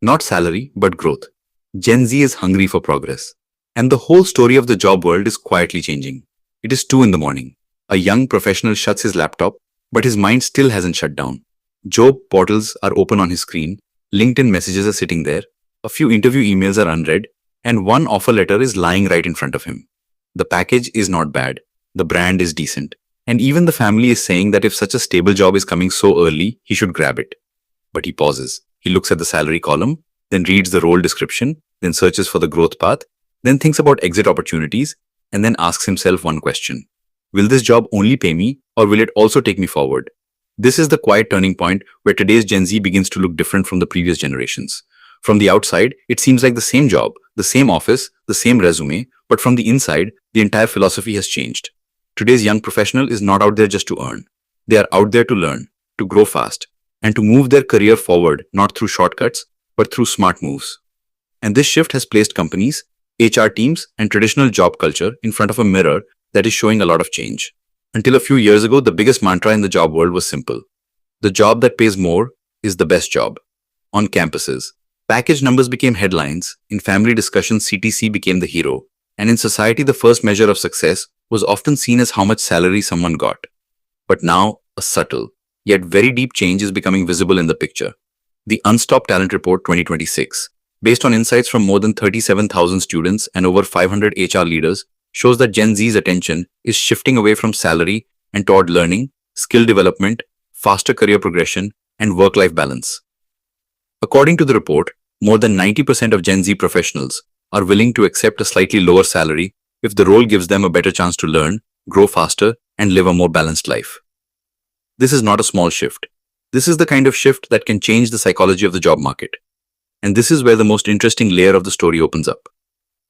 Not salary, but growth. Gen Z is hungry for progress. And the whole story of the job world is quietly changing. It is 2 in the morning. A young professional shuts his laptop, but his mind still hasn't shut down. Job portals are open on his screen, LinkedIn messages are sitting there, a few interview emails are unread, and one offer letter is lying right in front of him. The package is not bad, the brand is decent, and even the family is saying that if such a stable job is coming so early, he should grab it. But he pauses. He looks at the salary column, then reads the role description, then searches for the growth path, then thinks about exit opportunities, and then asks himself one question. Will this job only pay me, or will it also take me forward? This is the quiet turning point where today's Gen Z begins to look different from the previous generations. From the outside, it seems like the same job, the same office, the same resume, but from the inside, the entire philosophy has changed. Today's young professional is not out there just to earn. They are out there to learn, to grow fast, and to move their career forward not through shortcuts, but through smart moves. And this shift has placed companies, HR teams, and traditional job culture in front of a mirror that is showing a lot of change. Until a few years ago, the biggest mantra in the job world was simple. The job that pays more is the best job. On campuses, package numbers became headlines, in family discussions CTC became the hero, and in society the first measure of success was often seen as how much salary someone got. But now, a subtle, yet very deep change is becoming visible in the picture. The Unstop Talent Report 2026, based on insights from more than 37,000 students and over 500 HR leaders, shows that Gen Z's attention is shifting away from salary and toward learning, skill development, faster career progression, and work-life balance. According to the report, more than 90% of Gen Z professionals are willing to accept a slightly lower salary if the role gives them a better chance to learn, grow faster, and live a more balanced life. This is not a small shift. This is the kind of shift that can change the psychology of the job market. And this is where the most interesting layer of the story opens up.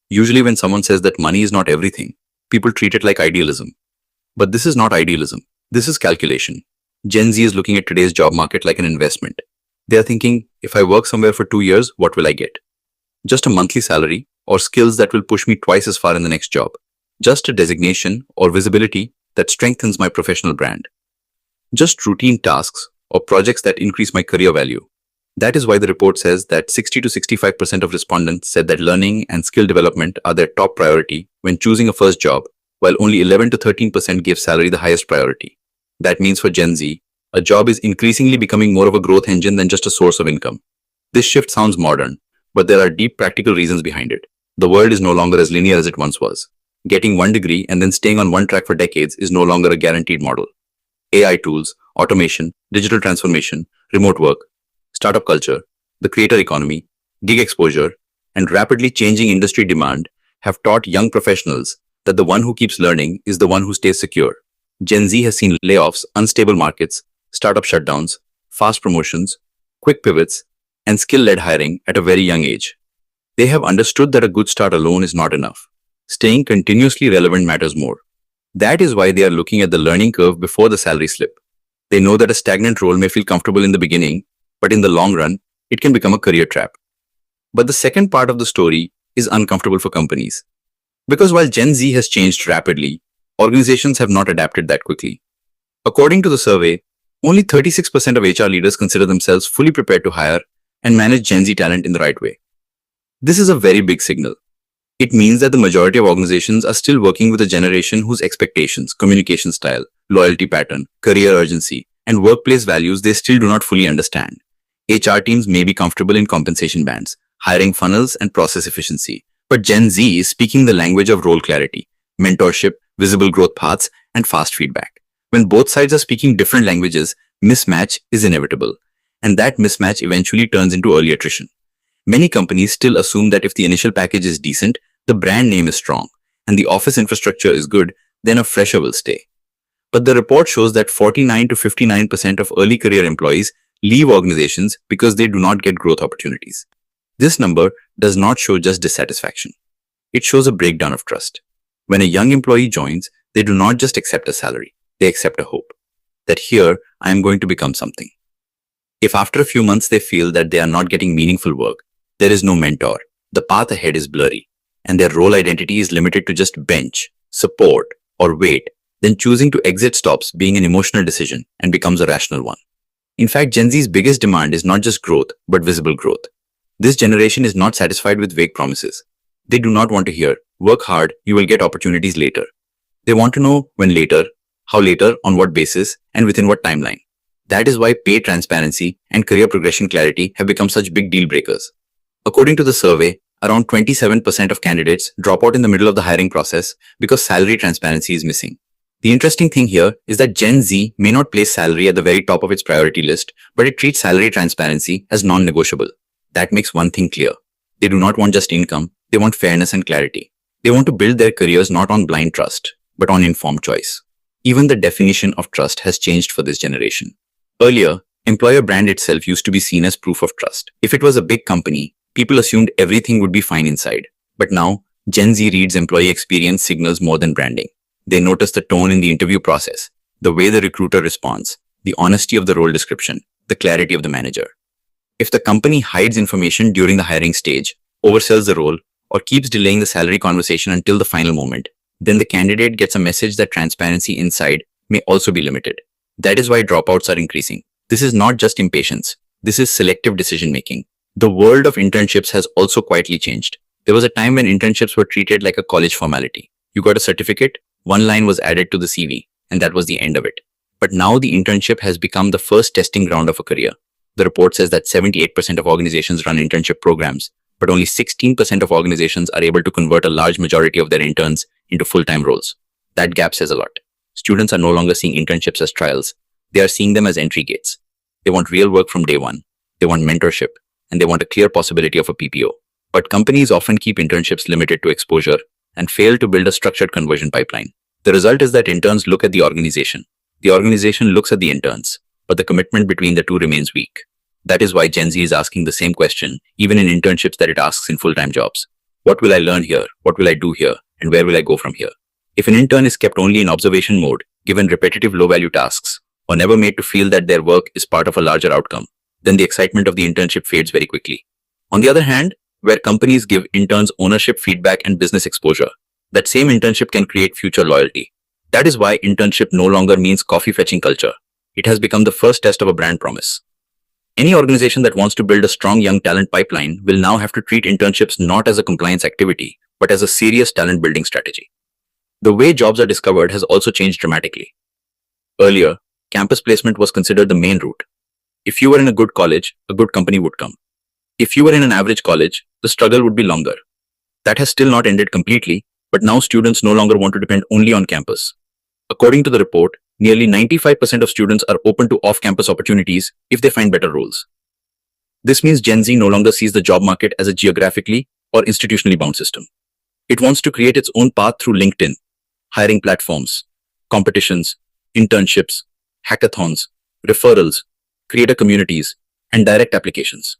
Usually when someone says that money is not everything, people treat it like idealism. But this is not idealism. This is calculation. Gen Z is looking at today's job market like an investment. They are thinking, if I work somewhere for 2 years, what will I get? Just a monthly salary or skills that will push me twice as far in the next job. Just a designation or visibility that strengthens my professional brand. Just routine tasks or projects that increase my career value. That is why the report says that 60 to 65% of respondents said that learning and skill development are their top priority when choosing a first job, while only 11 to 13% gave salary the highest priority. That means for Gen Z, a job is increasingly becoming more of a growth engine than just a source of income. This shift sounds modern, but there are deep practical reasons behind it. The world is no longer as linear as it once was. Getting one degree and then staying on one track for decades is no longer a guaranteed model. AI tools, automation, digital transformation, remote work, startup culture, the creator economy, gig exposure, and rapidly changing industry demand have taught young professionals that the one who keeps learning is the one who stays secure. Gen Z has seen layoffs, unstable markets, startup shutdowns, fast promotions, quick pivots, and skill-led hiring at a very young age. They have understood that a good start alone is not enough. Staying continuously relevant matters more. That is why they are looking at the learning curve before the salary slip. They know that a stagnant role may feel comfortable in the beginning, but in the long run, it can become a career trap. But the second part of the story is uncomfortable for companies. Because while Gen Z has changed rapidly, organizations have not adapted that quickly. According to the survey, only 36% of HR leaders consider themselves fully prepared to hire and manage Gen Z talent in the right way. This is a very big signal. It means that the majority of organizations are still working with a generation whose expectations, communication style, loyalty pattern, career urgency, and workplace values they still do not fully understand. HR teams may be comfortable in compensation bands, hiring funnels, and process efficiency, but Gen Z is speaking the language of role clarity, mentorship, visible growth paths, and fast feedback. When both sides are speaking different languages, mismatch is inevitable, and that mismatch eventually turns into early attrition. Many companies still assume that if the initial package is decent, the brand name is strong, and the office infrastructure is good, then a fresher will stay. But the report shows that 49 to 59% of early career employees leave organizations because they do not get growth opportunities. This number does not show just dissatisfaction. It shows a breakdown of trust. When a young employee joins, they do not just accept a salary, they accept a hope that here I am going to become something. If after a few months they feel that they are not getting meaningful work, there is no mentor, the path ahead is blurry, and their role identity is limited to just bench, support, or wait, then choosing to exit stops being an emotional decision and becomes a rational one. In fact, Gen Z's biggest demand is not just growth, but visible growth. This generation is not satisfied with vague promises. They do not want to hear, work hard, you will get opportunities later. They want to know when later, how later, on what basis, and within what timeline. That is why pay transparency and career progression clarity have become such big deal breakers. According to the survey, around 27% of candidates drop out in the middle of the hiring process because salary transparency is missing. The interesting thing here is that Gen Z may not place salary at the very top of its priority list, but it treats salary transparency as non-negotiable. That makes one thing clear. They do not want just income, they want fairness and clarity. They want to build their careers not on blind trust, but on informed choice. Even the definition of trust has changed for this generation. Earlier, employer brand itself used to be seen as proof of trust. If it was a big company, people assumed everything would be fine inside. But now, Gen Z reads employee experience signals more than branding. They notice the tone in the interview process, the way the recruiter responds, the honesty of the role description, the clarity of the manager. If the company hides information during the hiring stage, oversells the role, or keeps delaying the salary conversation until the final moment, then the candidate gets a message that transparency inside may also be limited. That is why dropouts are increasing. This is not just impatience. This is selective decision-making. The world of internships has also quietly changed. There was a time when internships were treated like a college formality. You got a certificate, one line was added to the CV, and that was the end of it. But now the internship has become the first testing ground of a career. The report says that 78% of organizations run internship programs, but only 16% of organizations are able to convert a large majority of their interns into full-time roles. That gap says a lot. Students are no longer seeing internships as trials. They are seeing them as entry gates. They want real work from day one. They want mentorship, and they want a clear possibility of a PPO. But companies often keep internships limited to exposure and fail to build a structured conversion pipeline. The result is that interns look at the organization looks at the interns, but the commitment between the two remains weak. That is why Gen Z is asking the same question, even in internships that it asks in full-time jobs. What will I learn here? What will I do here? And where will I go from here? If an intern is kept only in observation mode, given repetitive low-value tasks, or never made to feel that their work is part of a larger outcome, then the excitement of the internship fades very quickly. On the other hand, where companies give interns ownership, feedback, and business exposure, that same internship can create future loyalty. That is why internship no longer means coffee-fetching culture. It has become the first test of a brand promise. Any organization that wants to build a strong young talent pipeline will now have to treat internships not as a compliance activity, but as a serious talent building strategy. The way jobs are discovered has also changed dramatically. Earlier, campus placement was considered the main route. If you were in a good college, a good company would come. If you were in an average college, the struggle would be longer. That has still not ended completely, but now students no longer want to depend only on campus. According to the report, nearly 95% of students are open to off-campus opportunities if they find better roles. This means Gen Z no longer sees the job market as a geographically or institutionally bound system. It wants to create its own path through LinkedIn, hiring platforms, competitions, internships, hackathons, referrals, creator communities, and direct applications.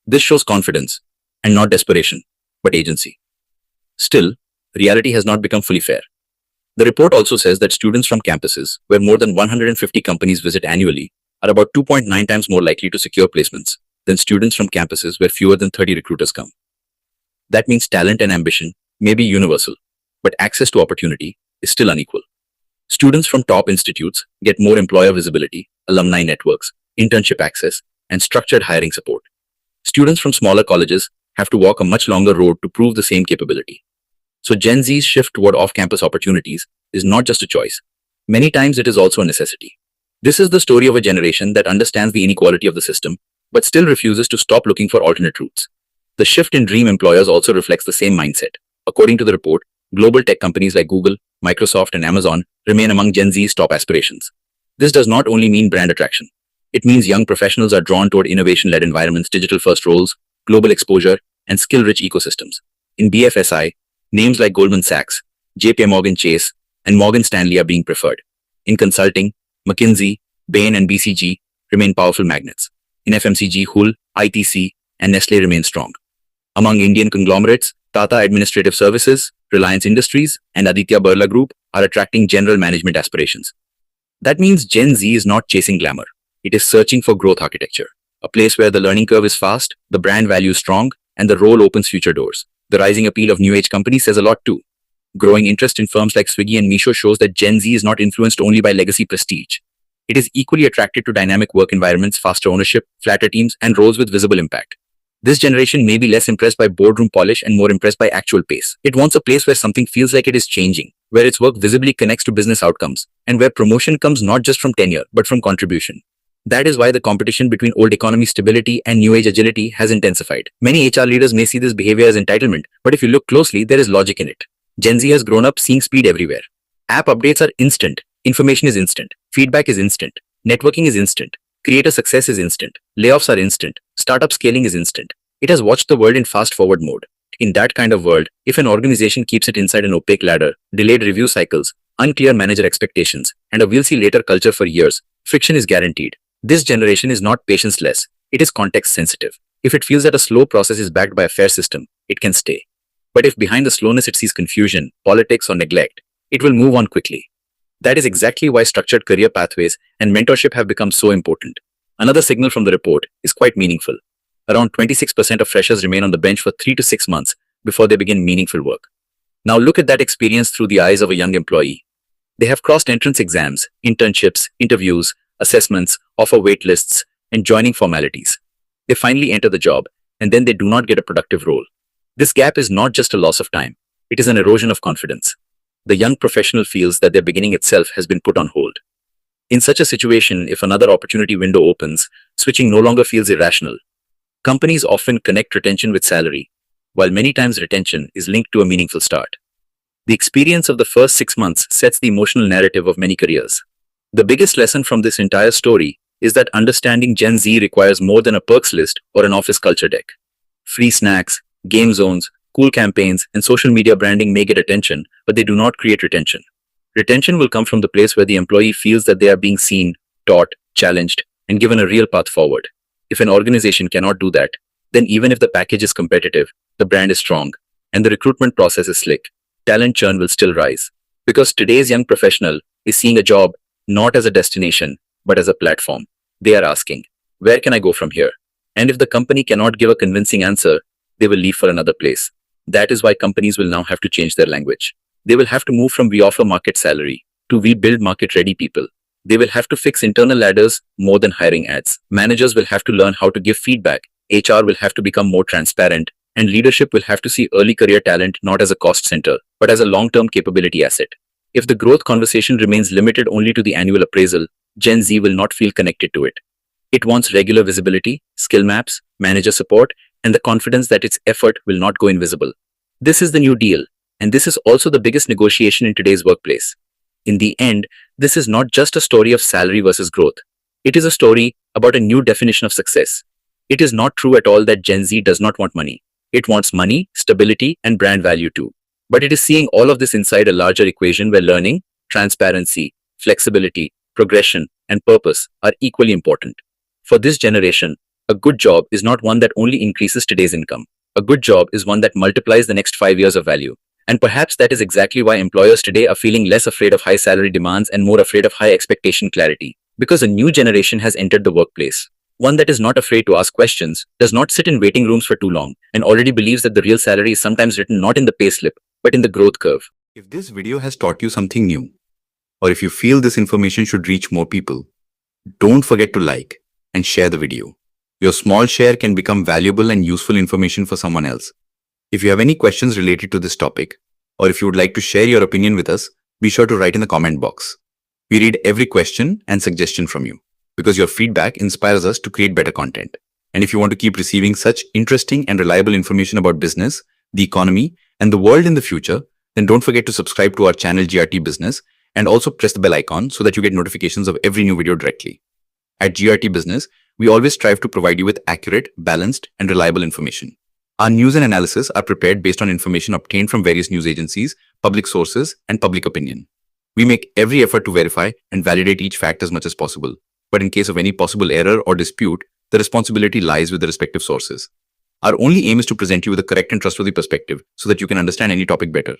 This shows confidence, and not desperation, but agency. Still, reality has not become fully fair. The report also says that students from campuses, where more than 150 companies visit annually, are about 2.9 times more likely to secure placements than students from campuses where fewer than 30 recruiters come. That means talent and ambition may be universal, but access to opportunity is still unequal. Students from top institutes get more employer visibility, alumni networks, internship access, and structured hiring support. Students from smaller colleges have to walk a much longer road to prove the same capability. So Gen Z's shift toward off-campus opportunities is not just a choice. Many times it is also a necessity. This is the story of a generation that understands the inequality of the system, but still refuses to stop looking for alternate routes. The shift in dream employers also reflects the same mindset. According to the report, global tech companies like Google, Microsoft, and Amazon remain among Gen Z's top aspirations. This does not only mean brand attraction. It means young professionals are drawn toward innovation-led environments, digital-first roles, global exposure, and skill-rich ecosystems. In BFSI, names like Goldman Sachs, JPMorgan Chase, and Morgan Stanley are being preferred. In consulting, McKinsey, Bain, and BCG remain powerful magnets. In FMCG, Hull, ITC, and Nestle remain strong. Among Indian conglomerates, Tata Administrative Services, Reliance Industries, and Aditya Birla Group are attracting general management aspirations. That means Gen Z is not chasing glamour. It is searching for growth architecture, a place where the learning curve is fast, the brand value is strong, and the role opens future doors. The rising appeal of new age companies says a lot too. Growing interest in firms like Swiggy and Meesho shows that Gen Z is not influenced only by legacy prestige. It is equally attracted to dynamic work environments, faster ownership, flatter teams, and roles with visible impact. This generation may be less impressed by boardroom polish and more impressed by actual pace. It wants a place where something feels like it is changing, where its work visibly connects to business outcomes, and where promotion comes not just from tenure, but from contribution. That is why the competition between old economy stability and new age agility has intensified. Many HR leaders may see this behavior as entitlement, but if you look closely, there is logic in it. Gen Z has grown up seeing speed everywhere. App updates are instant, information is instant, feedback is instant, networking is instant, creator success is instant, layoffs are instant, startup scaling is instant. It has watched the world in fast-forward mode. In that kind of world, if an organization keeps it inside an opaque ladder, delayed review cycles, unclear manager expectations, and a we'll see later culture for years, friction is guaranteed. This generation is not patience-less, it is context-sensitive. If it feels that a slow process is backed by a fair system, it can stay. But if behind the slowness it sees confusion, politics, or neglect, it will move on quickly. That is exactly why structured career pathways and mentorship have become so important. Another signal from the report is quite meaningful. Around 26% of freshers remain on the bench for 3 to 6 months before they begin meaningful work. Now look at that experience through the eyes of a young employee. They have crossed entrance exams, internships, interviews, assessments, offer wait lists, and joining formalities. They finally enter the job, and then they do not get a productive role. This gap is not just a loss of time, it is an erosion of confidence. The young professional feels that their beginning itself has been put on hold. In such a situation, if another opportunity window opens, switching no longer feels irrational. Companies often connect retention with salary, while many times retention is linked to a meaningful start. The experience of the first 6 months sets the emotional narrative of many careers. The biggest lesson from this entire story is that understanding Gen Z requires more than a perks list or an office culture deck. Free snacks, game zones, cool campaigns, and social media branding may get attention, but they do not create retention. Retention will come from the place where the employee feels that they are being seen, taught, challenged, and given a real path forward. If an organization cannot do that, then even if the package is competitive, the brand is strong, and the recruitment process is slick, talent churn will still rise. Because today's young professional is seeing a job not as a destination, but as a platform. They are asking, where can I go from here? And if the company cannot give a convincing answer, they will leave for another place. That is why companies will now have to change their language. They will have to move from we offer market salary to we build market-ready people. They will have to fix internal ladders more than hiring ads. Managers will have to learn how to give feedback. HR will have to become more transparent. And leadership will have to see early career talent not as a cost center, but as a long-term capability asset. If the growth conversation remains limited only to the annual appraisal, Gen Z will not feel connected to it. It wants regular visibility, skill maps, manager support, and the confidence that its effort will not go invisible. This is the new deal, and this is also the biggest negotiation in today's workplace. In the end, this is not just a story of salary versus growth. It is a story about a new definition of success. It is not true at all that Gen Z does not want money. It wants money, stability, and brand value too. But it is seeing all of this inside a larger equation where learning, transparency, flexibility, progression, and purpose are equally important. For this generation, a good job is not one that only increases today's income. A good job is one that multiplies the next 5 years of value. And perhaps that is exactly why employers today are feeling less afraid of high salary demands and more afraid of high expectation clarity. Because a new generation has entered the workplace. One that is not afraid to ask questions, does not sit in waiting rooms for too long, and already believes that the real salary is sometimes written not in the payslip, but in the growth curve. If this video has taught you something new, or if you feel this information should reach more people, don't forget to like and share the video. Your small share can become valuable and useful information for someone else. If you have any questions related to this topic, or if you would like to share your opinion with us, be sure to write in the comment box. We read every question and suggestion from you, because your feedback inspires us to create better content. And if you want to keep receiving such interesting and reliable information about business, the economy, and the world in the future, then don't forget to subscribe to our channel GRT Business and also press the bell icon so that you get notifications of every new video directly. At GRT Business, we always strive to provide you with accurate, balanced, and reliable information. Our news and analysis are prepared based on information obtained from various news agencies, public sources, and public opinion. We make every effort to verify and validate each fact as much as possible. But in case of any possible error or dispute, the responsibility lies with the respective sources. Our only aim is to present you with a correct and trustworthy perspective so that you can understand any topic better.